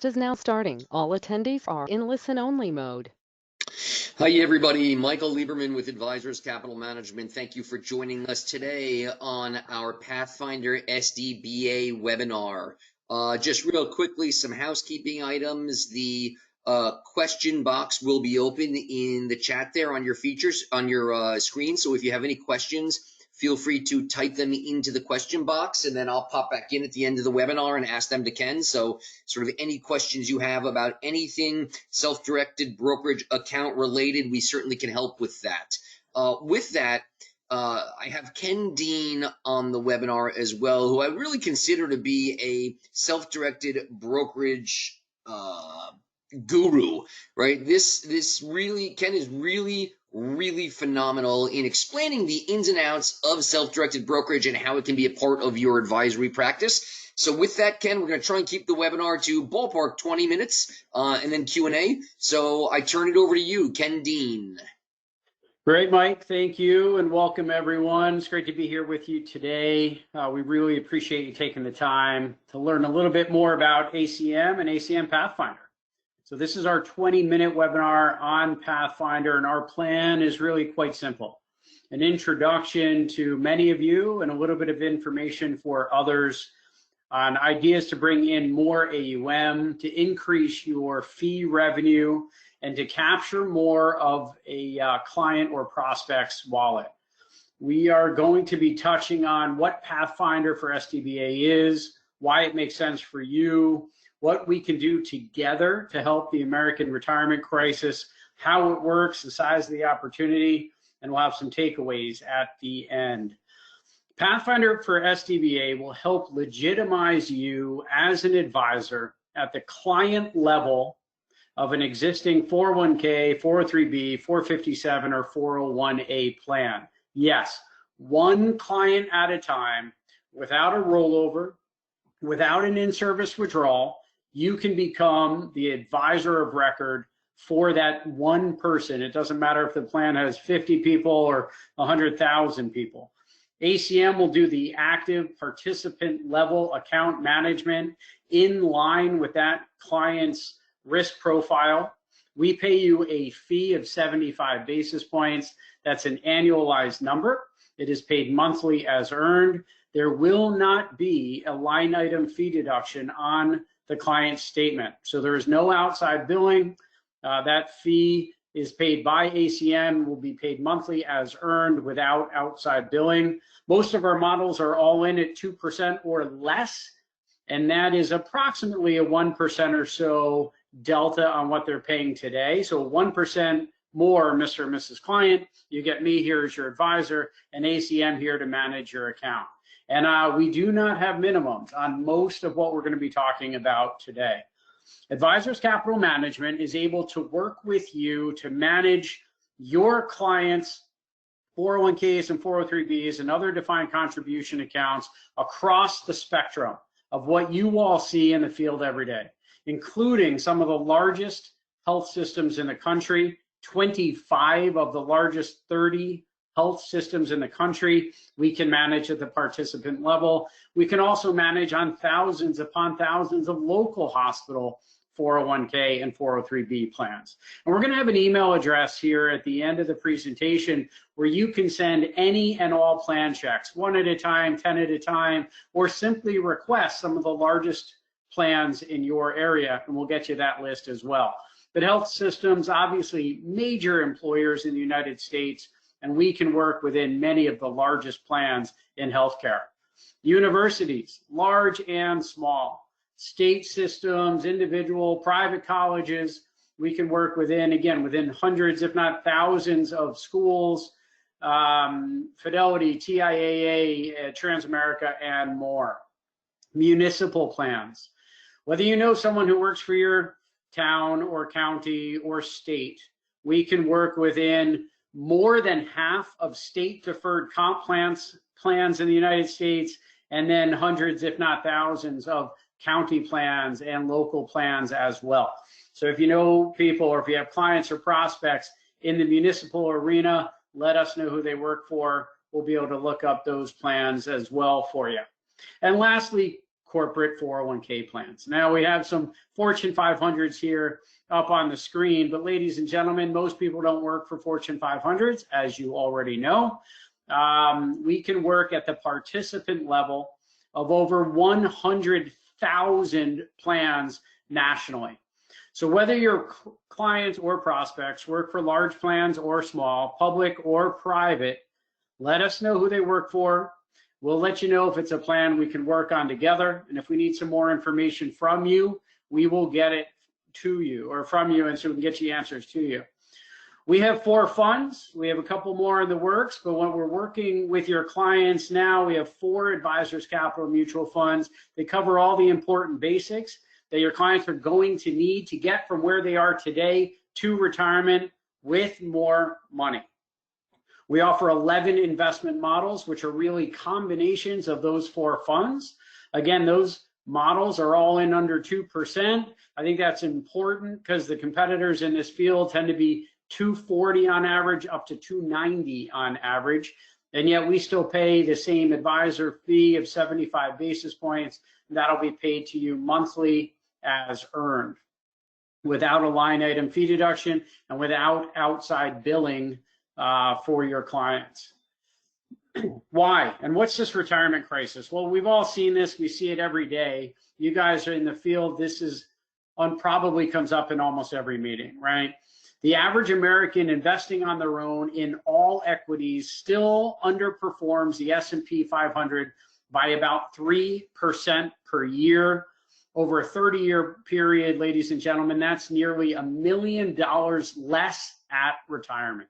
webcast is now starting. All attendees are in listen-only mode. Hi, everybody. Michael Lieberman with Advisors Capital Management. Thank you for joining us today on our PathFinder SDBA webinar. Just real quickly, some housekeeping items. The question box will be open in the chat there on your features on your screen. So if you have any questions, feel free to type them into the question box, and then I'll pop back in at the end of the webinar and ask them to Ken. So sort of any questions you have about anything self-directed brokerage account related, we certainly can help with that. I have Ken Dean on the webinar as well, who I really consider to be a self-directed brokerage guru, right? Ken is really phenomenal in explaining the ins and outs of self-directed brokerage and how it can be a part of your advisory practice. So with that, Ken, we're going to try and keep the webinar to ballpark 20 minutes and then Q&A. So I turn it over to you, Ken Dean. Great, Mike. Thank you, and welcome, everyone. It's great to be here with you today. We really appreciate you taking the time to learn a little bit more about ACM and ACM PathFinder. So this is our 20-minute webinar on PathFinder, and our plan is really quite simple. An introduction to many of you and a little bit of information for others on ideas to bring in more AUM, to increase your fee revenue, and to capture more of a client or prospect's wallet. We are going to be touching on what PathFinder for SDBA is, why it makes sense for you, what we can do together to help the American retirement crisis, how it works, the size of the opportunity, and we'll have some takeaways at the end. PathFinder for SDBA will help legitimize you as an advisor at the client level of an existing 401k, 403b, 457, or 401a plan. Yes, one client at a time, without a rollover, without an in-service withdrawal. You can become the advisor of record for that one person. It doesn't matter if the plan has 50 people or 100,000 people. ACM will do the active participant level account management in line with that client's risk profile. We pay you a fee of 75 basis points. That's an annualized number. It is paid monthly as earned. There will not be a line item fee deduction on the client's statement. So there is no outside billing. That fee is paid by ACM, will be paid monthly as earned without outside billing. Most of our models are all in at 2% or less, and that is approximately a 1% or so delta on what they're paying today. So 1% more, Mr. or Mrs. Client, you get me here as your advisor and ACM here to manage your account. And we do not have minimums on most of what we're going to be talking about today. Advisors Capital Management is able to work with you to manage your clients' 401ks and 403bs and other defined contribution accounts across the spectrum of what you all see in the field every day, including some of the largest health systems in the country, 25 of the largest 30 health systems in the country. We can manage at the participant level. We can also manage on thousands upon thousands of local hospital 401k and 403b plans. And we're going to have an email address here at the end of the presentation where you can send any and all plan checks, 1 at a time, 10 at a time, or simply request some of the largest plans in your area, and we'll get you that list as well. But health systems, obviously major employers in the United States, and we can work within many of the largest plans in healthcare. Universities, large and small, state systems, individual, private colleges, we can work within, again, within hundreds, if not thousands of schools, Fidelity, TIAA, Transamerica, and more. Municipal plans. Whether you know someone who works for your town or county or state, we can work within more than half of state deferred comp plans in the United States, and then hundreds, if not thousands, of county plans and local plans as well. So if you know people or if you have clients or prospects in the municipal arena, let us know who they work for. We'll be able to look up those plans as well for you. And lastly, corporate 401k plans. Now we have some Fortune 500s here up on the screen, but ladies and gentlemen, most people don't work for Fortune 500s, as you already know. We can work at the participant level of over 100,000 plans nationally. So whether your clients or prospects work for large plans or small, public or private, let us know who they work for. We'll let you know if it's a plan we can work on together. And if we need some more information from you, we will get it to you or from you, and so we can get you answers to you. We have 4 funds. We have a couple more in the works, but when we're working with your clients now, we have 4 Advisors Capital mutual funds. They cover all the important basics that your clients are going to need to get from where they are today to retirement with more money. We offer 11 investment models, which are really combinations of those 4 funds. Again, those models are all in under 2%. I think that's important because the competitors in this field tend to be 240 on average up to 290 on average. And yet we still pay the same advisor fee of 75 basis points. That'll be paid to you monthly as earned, without a line item fee deduction and without outside billing for your clients. Why? And what's this retirement crisis? Well, we've all seen this. We see it every day. You guys are in the field. This is probably comes up in almost every meeting, right? The average American investing on their own in all equities still underperforms the S&P 500 by about 3% per year. Over a 30-year period, ladies and gentlemen, that's nearly $1 million less at retirement.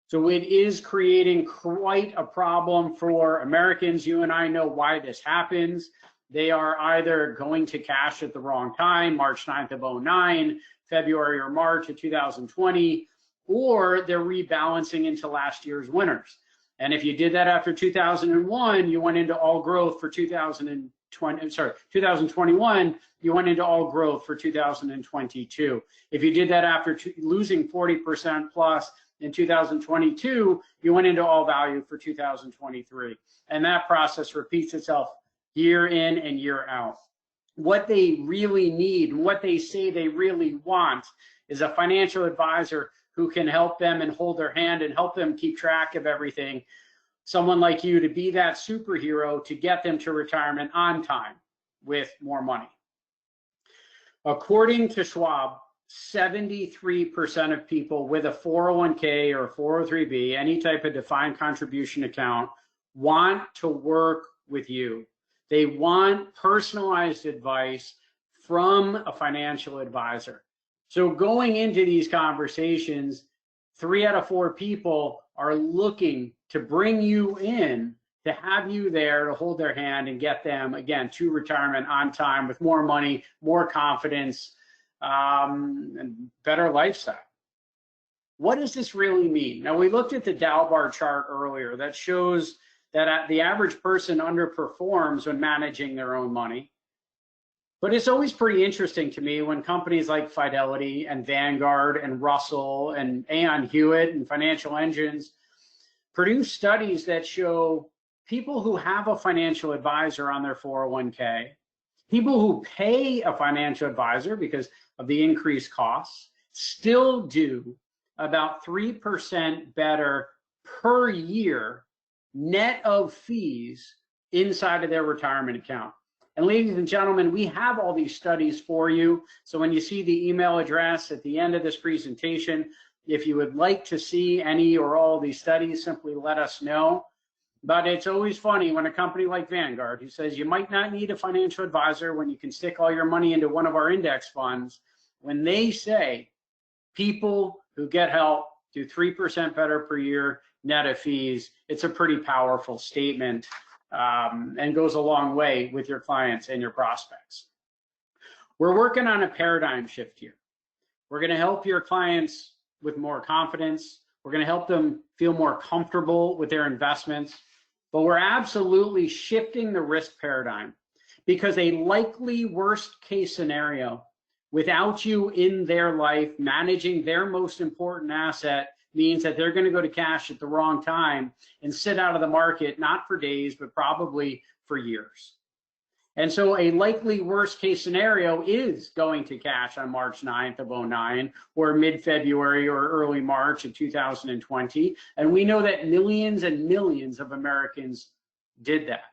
So it is creating quite a problem for Americans. You and I know why this happens. They are either going to cash at the wrong time, March 9th of 09, February or March of 2020, or they're rebalancing into last year's winners. And if you did that after 2001, you went into all growth for 2021, you went into all growth for 2022. If you did that after losing 40% plus in 2022, you went into all value for 2023. And that process repeats itself year in and year out. What they really need, what they say they really want, is a financial advisor who can help them and hold their hand and help them keep track of everything. Someone like you to be that superhero to get them to retirement on time with more money. According to Schwab, 73% of people with a 401k or 403b, any type of defined contribution account, want to work with you. They want personalized advice from a financial advisor. So going into these conversations, 3 out of 4 people are looking to bring you in, to have you there to hold their hand and get them, again, to retirement on time with more money, more confidence, and better lifestyle. What does this really mean? Now, we looked at the Dow bar chart earlier that shows that the average person underperforms when managing their own money. But it's always pretty interesting to me when companies like Fidelity and Vanguard and Russell and Aon Hewitt and Financial Engines produce studies that show people who have a financial advisor on their 401k, people who pay a financial advisor because of the increased costs, still do about 3% better per year net of fees inside of their retirement account. And ladies and gentlemen, we have all these studies for you. So when you see the email address at the end of this presentation, if you would like to see any or all of these studies, simply let us know. But it's always funny when a company like Vanguard, who says you might not need a financial advisor when you can stick all your money into one of our index funds, when they say people who get help do 3% better per year net of fees, it's a pretty powerful statement and goes a long way with your clients and your prospects. We're working on a paradigm shift here. We're going to help your clients with more confidence. We're going to help them feel more comfortable with their investments, but we're absolutely shifting the risk paradigm, because a likely worst case scenario without you in their life managing their most important asset means that they're going to go to cash at the wrong time and sit out of the market, not for days, but probably for years. And so a likely worst case scenario is going to cash on March 9th of 09 or mid-February or early March of 2020. And we know that millions and millions of Americans did that.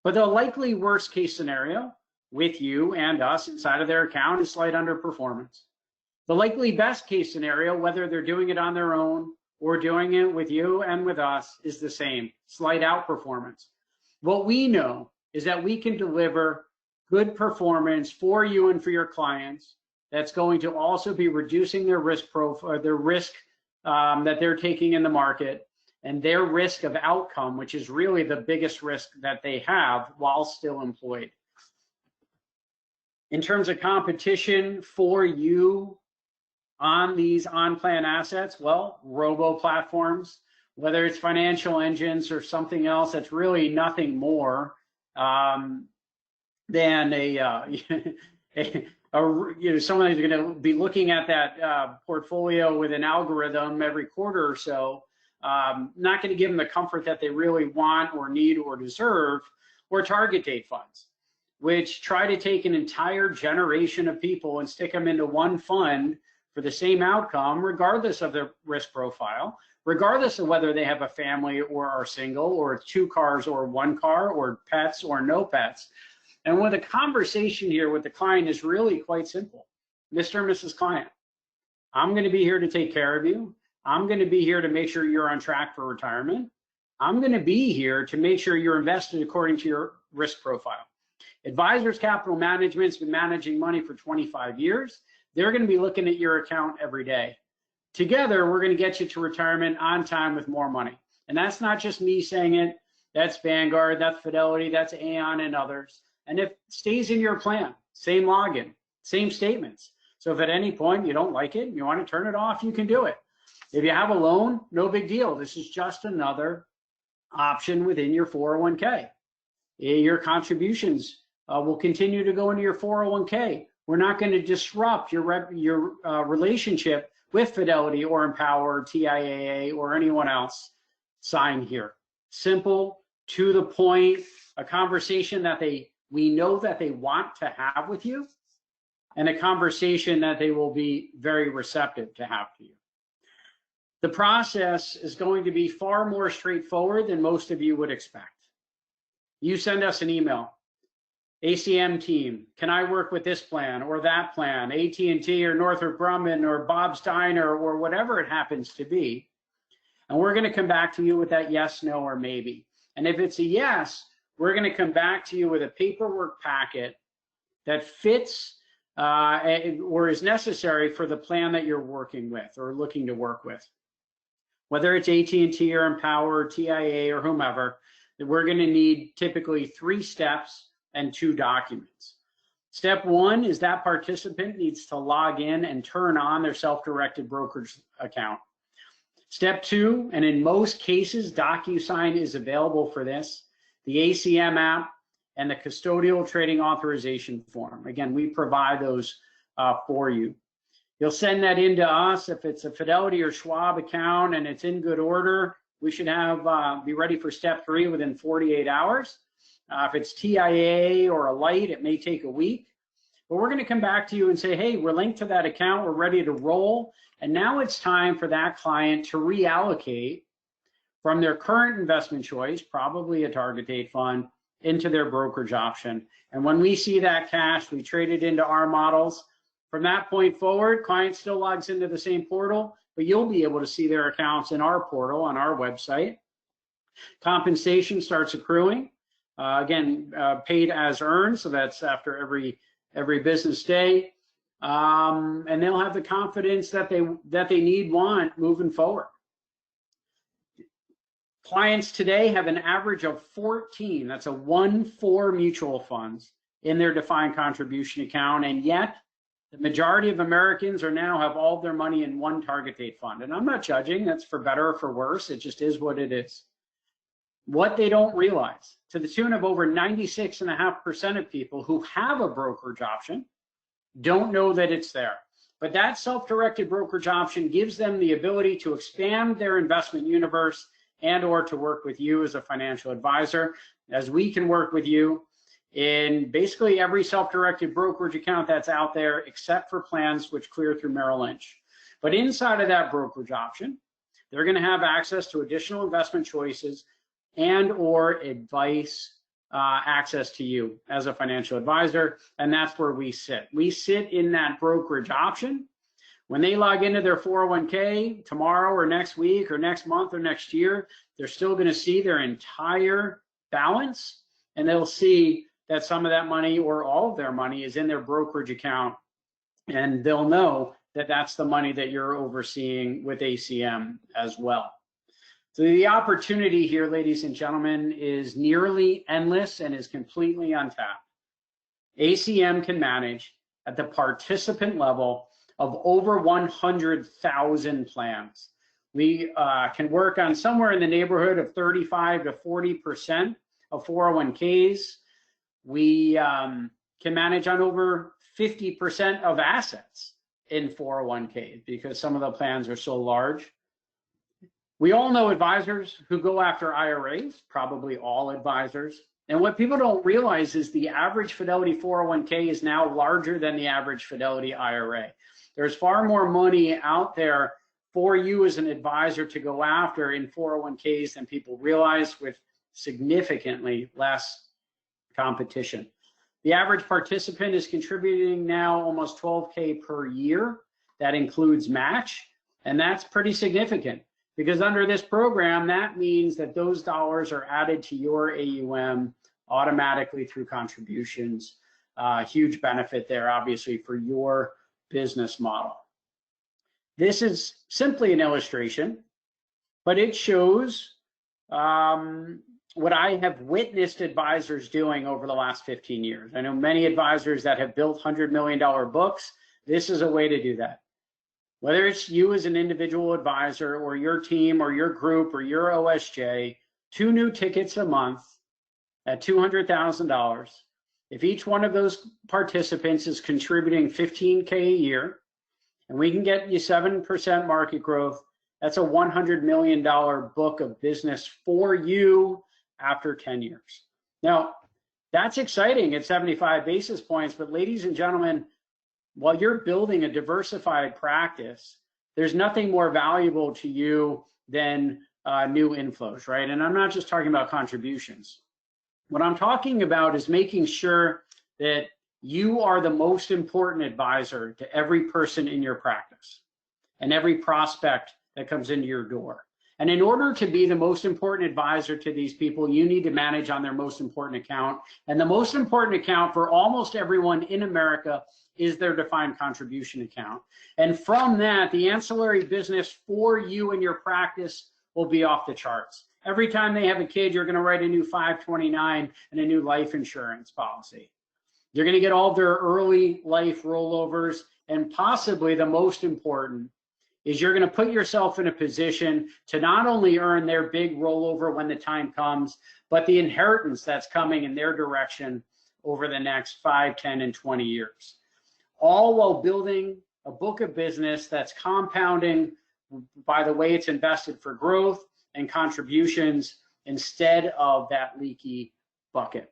But the likely worst case scenario with you and us inside of their account is slight underperformance. The likely best case scenario, whether they're doing it on their own or doing it with you and with us, is the same, slight outperformance. What we know is that we can deliver good performance for you and for your clients that's going to also be reducing their risk profile, their risk that they're taking in the market, and their risk of outcome, which is really the biggest risk that they have while still employed. In terms of competition for you on these on-plan assets, well, robo platforms, whether it's financial engines or something else that's really nothing more than someone who's going to be looking at that portfolio with an algorithm every quarter or so, not going to give them the comfort that they really want or need or deserve, or target date funds, which try to take an entire generation of people and stick them into one fund for the same outcome, regardless of their risk profile, regardless of whether they have a family or are single, or 2 cars or 1 car, or pets or no pets. And when the conversation here with the client is really quite simple. Mr. and Mrs. Client, I'm going to be here to take care of you. I'm going to be here to make sure you're on track for retirement. I'm going to be here to make sure you're invested according to your risk profile. Advisors Capital Management's been managing money for 25 years. They're going to be looking at your account every day. Together, we're going to get you to retirement on time with more money. And that's not just me saying it. That's Vanguard, that's Fidelity, that's Aon, and others. And if it stays in your plan, same login, same statements. So if at any point you don't like it, you want to turn it off, you can do it. If you have a loan, no big deal. This is just another option within your 401k. Your contributions will continue to go into your 401k. We're not going to disrupt your relationship with Fidelity or Empower, TIAA, or anyone else. Sign here. Simple, to the point, a conversation that we know that they want to have with you, and a conversation that they will be very receptive to have to you. The process is going to be far more straightforward than most of you would expect. You send us an email. ACM team, can I work with this plan or that plan, AT&T or Northrop Grumman or Bob's Diner or whatever it happens to be. And we're going to come back to you with that yes, no, or maybe. And if it's a yes, we're going to come back to you with a paperwork packet that fits or is necessary for the plan that you're working with or looking to work with. Whether it's AT&T or Empower or TIA or whomever, we're going to need typically 3 steps and 2 documents. Step 1 is that participant needs to log in and turn on their self-directed brokerage account. Step 2, and in most cases, DocuSign is available for this, the ACM app and the custodial trading authorization form. Again, we provide those for you. You'll send that in to us. If it's a Fidelity or Schwab account and it's in good order, we should be ready for step 3 within 48 hours. If it's TIA or a light, it may take a week. But we're going to come back to you and say, hey, we're linked to that account. We're ready to roll. And now it's time for that client to reallocate from their current investment choice, probably a target date fund, into their brokerage option. And when we see that cash, we trade it into our models. From that point forward, client still logs into the same portal, but you'll be able to see their accounts in our portal on our website. Compensation starts accruing. Again, paid as earned, so that's after every business day, and they'll have the confidence that they want moving forward. Clients today have an average of 14, that's a 1-4 mutual funds in their defined contribution account, and yet the majority of Americans now have all their money in one target date fund. And I'm not judging, that's for better or for worse, it just is what it is. What they don't realize, to the tune of over 96.5% of people who have a brokerage option don't know that it's there. But that self-directed brokerage option gives them the ability to expand their investment universe and or to work with you as a financial advisor, as we can work with you in basically every self-directed brokerage account that's out there, except for plans which clear through Merrill Lynch. But inside of that brokerage option, they're going to have access to additional investment choices and or advice access to you as a financial advisor, and that's where we sit. We sit in that brokerage option. When they log into their 401k tomorrow or next week or next month or next year, they're still going to see their entire balance, and they'll see that some of that money or all of their money is in their brokerage account, and they'll know that that's the money that you're overseeing with ACM as well. So the opportunity here, ladies and gentlemen, is nearly endless and is completely untapped. ACM can manage at the participant level of over 100,000 plans. We can work on somewhere in the neighborhood of 35 to 40% of 401ks. We can manage on over 50% of assets in 401ks because some of the plans are so large. We all know advisors who go after IRAs, probably all advisors. And what people don't realize is the average Fidelity 401k is now larger than the average Fidelity IRA. There's far more money out there for you as an advisor to go after in 401ks than people realize, with significantly less competition. The average participant is contributing now almost 12K per year. That includes match, and that's pretty significant because under this program, that means that those dollars are added to your AUM automatically through contributions. Huge benefit there, obviously, for your business model. This is simply an illustration, but it shows what I have witnessed advisors doing over the last 15 years. I know many advisors that have built $100 million books. This is a way to do that. Whether it's you as an individual advisor or your team or your group or your OSJ, 2 new tickets a month at $200,000. If each one of those participants is contributing 15K a year, and we can get you 7% market growth, that's a $100 million book of business for you after 10 years. Now, that's exciting at 75 basis points, but ladies and gentlemen, while you're building a diversified practice, there's nothing more valuable to you than new inflows, right? And I'm not just talking about contributions. What I'm talking about is making sure that you are the most important advisor to every person in your practice and every prospect that comes into your door. And in order to be the most important advisor to these people, you need to manage on their most important account. And the most important account for almost everyone in America is their defined contribution account. And from that, the ancillary business for you and your practice will be off the charts. Every time they have a kid, you're going to write a new 529 and a new life insurance policy. You're going to get all their early life rollovers, and possibly the most important is you're going to put yourself in a position to not only earn their big rollover when the time comes, but the inheritance that's coming in their direction over the next 5, 10, and 20 years. All while building a book of business that's compounding by the way it's invested for growth and contributions instead of that leaky bucket.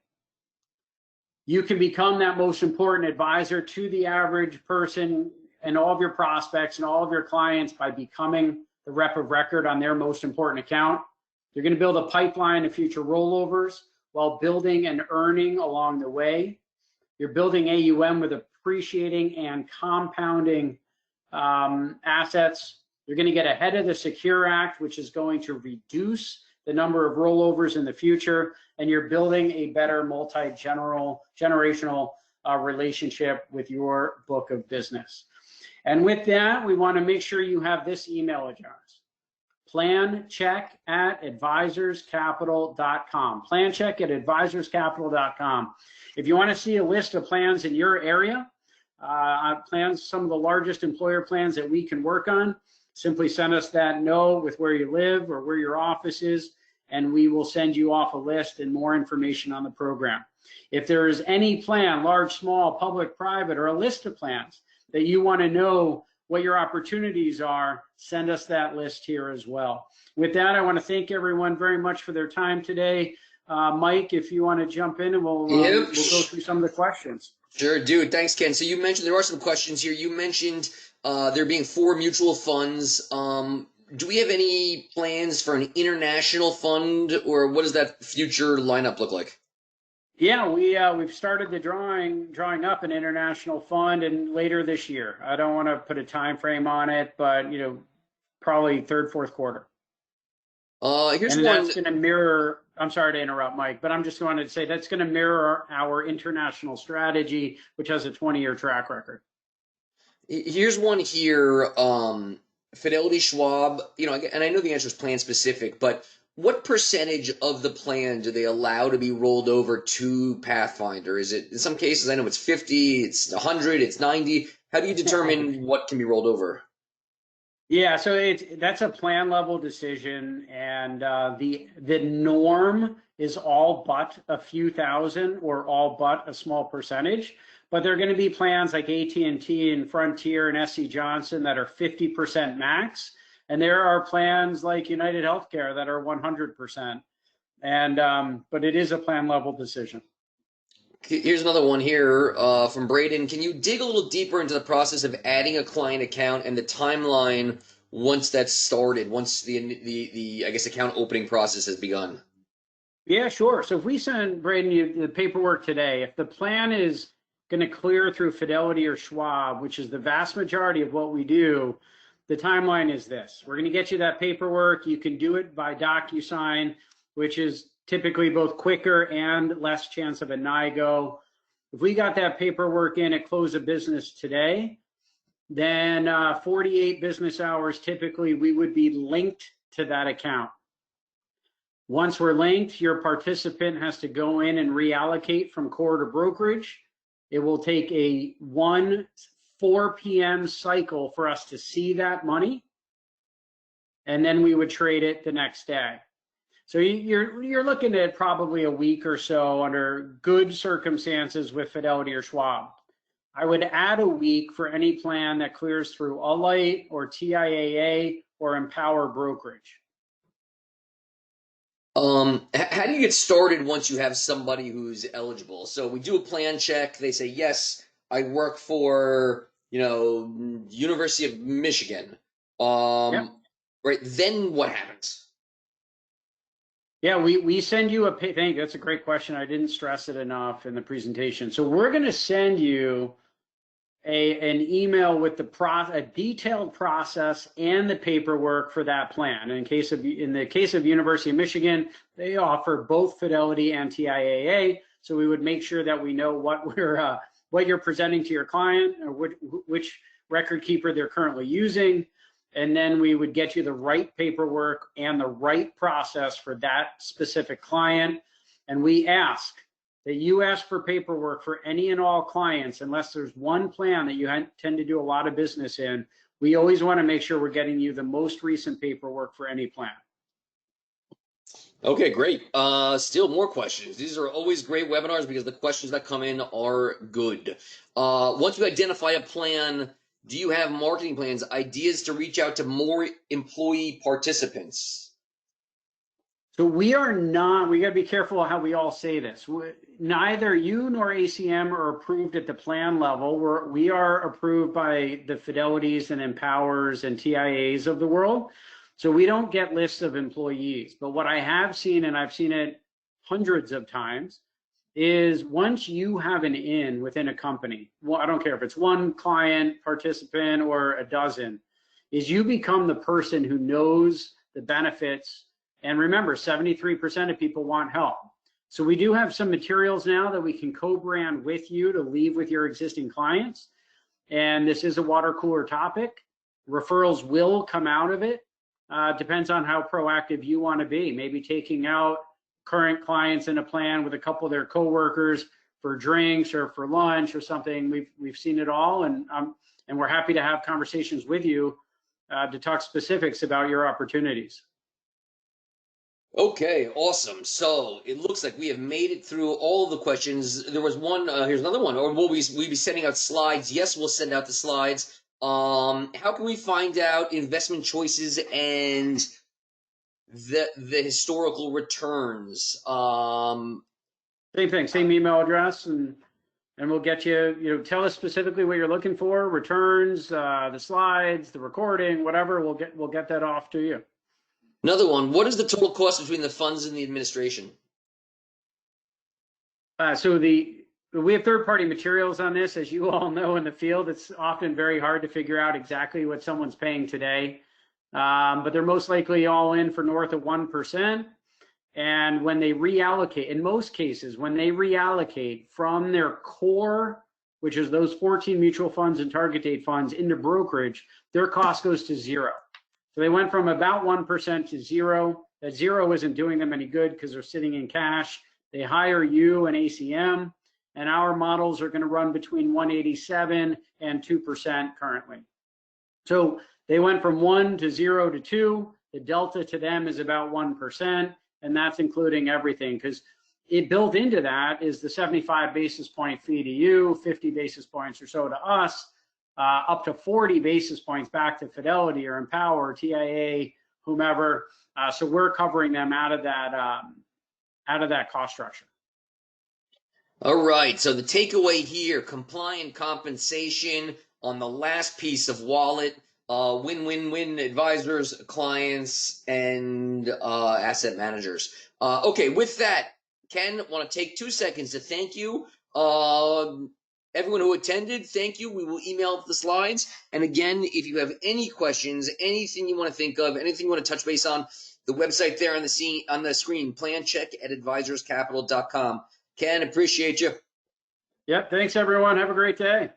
You can become that most important advisor to the average person and all of your prospects and all of your clients by becoming the rep of record on their most important account. You're going to build a pipeline of future rollovers while building and earning along the way. You're building AUM with appreciating and compounding assets. You're going to get ahead of the Secure Act, which is going to reduce the number of rollovers in the future, and you're building a better multi-generational relationship with your book of business. And with that, we want to make sure you have this email address: plancheck@advisorscapital.com. Plancheck@advisorscapital.com. If you want to see a list of plans in your area, plans, some of the largest employer plans that we can work on, simply send us that note with where you live or where your office is, and we will send you off a list and more information on the program. If there is any plan, large, small, public, private, or a list of plans that you want to know what your opportunities are, send us that list here as well. With that, I want to thank everyone very much for their time today. Mike, if you want to jump in, and we'll go through some of the questions. Sure, dude. Thanks, Ken. So you mentioned there are some questions here. You mentioned there being 4 mutual funds. Do we have any plans for an international fund, or what does that future lineup look like? Yeah, we've started the drawing up an international fund, and later this year. I don't want to put a time frame on it, but probably third, fourth quarter. Here's and one. That's going to mirror. I'm sorry to interrupt, Mike, but I'm just going to say that's going to mirror our international strategy, which has a 20-year track record. Here's one here. Fidelity Schwab. And I know the answer is plan specific, but what percentage of the plan do they allow to be rolled over to PathFinder? Is it in some cases? I know it's 50, it's 100, it's 90. How do you determine what can be rolled over? Yeah, so that's a plan level decision, and the norm is all but a few thousand or all but a small percentage. But there are going to be plans like AT&T and Frontier and SC Johnson that are 50% max, and there are plans like United Healthcare that are 100%. But it is a plan level decision. Here's another one here from Braden. Can you dig a little deeper into the process of adding a client account and the timeline once that's started, once the I guess account opening process has begun? Yeah, sure. So if we send Braden you the paperwork today, if the plan is going to clear through Fidelity or Schwab, which is the vast majority of what we do, the timeline is this. We're going to get you that paperwork. You can do it by DocuSign, which is typically both quicker and less chance of a NIGO. If we got that paperwork in at close of business today, then 48 business hours, typically we would be linked to that account. Once we're linked, your participant has to go in and reallocate from core to brokerage. It will take a 4 p.m. cycle for us to see that money, and then we would trade it the next day. So you're looking at probably a week or so under good circumstances with Fidelity or Schwab. I would add a week for any plan that clears through Alight or TIAA or Empower Brokerage. How do you get started once you have somebody who's eligible? So we do a plan check. They say, yes, I work for, University of Michigan. Yep. Right. Then what happens? Yeah, we send you thank you. That's a great question. I didn't stress it enough in the presentation. So we're going to send you an email with a detailed process and the paperwork for that plan. And in the case of University of Michigan, they offer both Fidelity and TIAA. So we would make sure that we know what you're presenting to your client, or which record keeper they're currently using. And then we would get you the right paperwork and the right process for that specific client. And we ask that you ask for paperwork for any and all clients, unless there's one plan that you tend to do a lot of business in. We always want to make sure we're getting you the most recent paperwork for any plan. Okay, great. Still more questions. These are always great webinars because the questions that come in are good. Once you identify a plan, do you have marketing plans, ideas to reach out to more employee participants? So we got to be careful how we all say this. Neither you nor ACM are approved at the plan level. We are approved by the Fidelities and Empowers and TIAs of the world. So we don't get lists of employees. But what I have seen, and I've seen it hundreds of times, is once you have an in within a company, well, I don't care if it's one client, participant, or a dozen, is you become the person who knows the benefits. And remember, 73% of people want help. So we do have some materials now that we can co-brand with you to leave with your existing clients. And this is a water cooler topic. Referrals will come out of it. Depends on how proactive you want to be. Maybe taking out current clients in a plan with a couple of their coworkers for drinks or for lunch or something. We've seen it all, and we're happy to have conversations with you to talk specifics about your opportunities. Okay, awesome. So it looks like we have made it through all of the questions. There was one, here's another one. Or will we be sending out slides? Yes, we'll send out the slides. How can we find out investment choices and the historical returns. Same thing, same email address, and we'll get you. You know, tell us specifically what you're looking for: returns, the slides, the recording, whatever. We'll get that off to you. Another one. What is the total cost between the funds and the administration? So we have third-party materials on this. As you all know, in the field, it's often very hard to figure out exactly what someone's paying today. But they're most likely all in for north of 1%. And when they reallocate, in most cases, when they reallocate from their core, which is those 14 mutual funds and target date funds, into brokerage, their cost goes to zero. So they went from about 1% to zero. That zero isn't doing them any good because they're sitting in cash. They hire you and ACM, and our models are going to run between 187 and 2% currently. So they went from 1 to 0 to 2. The delta to them is about 1%, and that's including everything, because it built into that is the 75 basis point fee to you, 50 basis points or so to us, up to 40 basis points back to Fidelity or Empower, TIA, whomever. So we're covering them out of that cost structure. All right, so the takeaway here, compliant compensation on the last piece of wallet, win-win-win advisors, clients, and asset managers. Okay, with that, Ken, want to take 2 seconds to thank you. Everyone who attended, thank you. We will email the slides. And again, if you have any questions, anything you want to think of, anything you want to touch base on, the website there on the screen, plancheck@advisorscapital.com. Ken, appreciate you. Yep, thanks everyone. Have a great day.